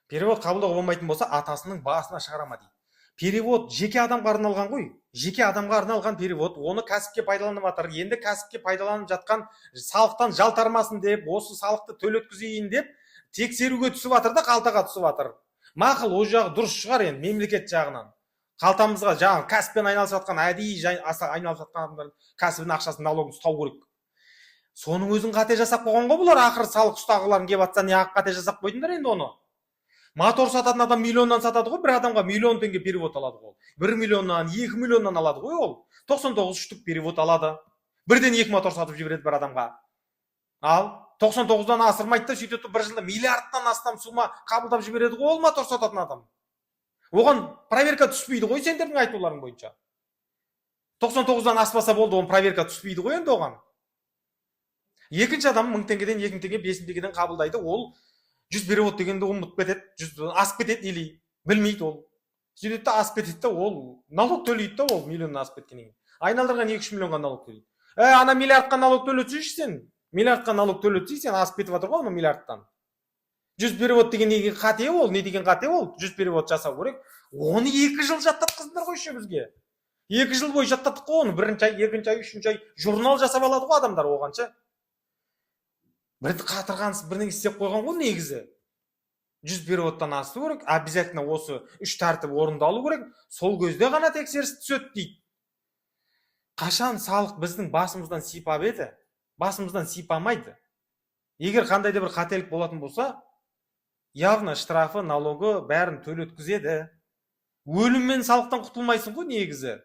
Перевод қабылдауға болмайтын болса, атасының басына шығарама дейді. Перевод жеке адамға арналған ғой. Жеке адамға арналған перевод, оны кәсіпке пайдаланып жатыр. Енді кәсіпке пайдаланып жатқан салықтан жалтармасын деп, осы салықты төлеткізейін деп, тексеруге түсіп жатыр да қалтаға түсіп жатыр. Мақұл, ол жағы дұрыс шығар енді мемлекет жағынан. Қалтамызға жаңағы кәсіппен айналысып жатқан, әдейі айналысып жатқан адамдар кәсібінің ақшасын налогын ұстау керек. Соның өзін қате жасап қойған ғой бұлар, ақыры салық ұстағыларын келіп жатса, неғып қате жасап қойдыңдар енді оны. Мотор сататын адам миллионнан сатады ғой, бір адамға миллион теңге перевод алады ғой. 1 миллионнан, 2 миллионнан алады ғой ол. 99 штук перевод алады. Бірден 2 мотор сатып жібереді бір адамға. Ал 99-дан асырмайды да, сөйтіп бір жылда миллиардтан астам сума қабылдап жібереді ғой ол мотор сататын адам. Оған проверка түспейді ғой сендердің айтуларың бойынша. 99-дан аспаса болды, оған проверка түспейді ғой енді оған. Екінші адам 1000 теңгеден 2000 теңге 5000 теңгеден қабылдайды, ол 100 перевод дегенді ұмытып кетеді, 100 асып кетеді или білмейді ол. Сөйтеді де асып кетеді де, ол налог төлейді де, ол миллионнан асып кеткеннен кейін. Айналдырған 2-3 миллионға налог төлейді. Ана миллиардқа налог төлетсейші сен. Миллиардқа налог төлетсей, сен асып кетіп жатыр ғой ана миллиардтан. 100 перевод деген неге қате ол, не деген қате ол? 100 перевод жасау керек. Оны 2 жыл жаттатқызыңдар ғой бізге. 2 жыл бойы жаттаттық қой оны. Бірінші ай, екінші ай, үшінші ай журнал жасап алады ғой адамдар оғанша. Бірді қатырғансыз бірдеңе істеп қойған ғой негізі. 100 переводтан асу керек, обязательно осы 3 тәртіп орындалу керек, сол кезде ғана тексеріс түседі дейді. Қашан салық біздің басымыздан сипап еді? Басымыздан сипамайды. Егер қандай да бір қателік болатын болса, явно штрафы, налогы бәрін төлеткізеді. Өліммен салықтан құтылмайсың ғой негізі.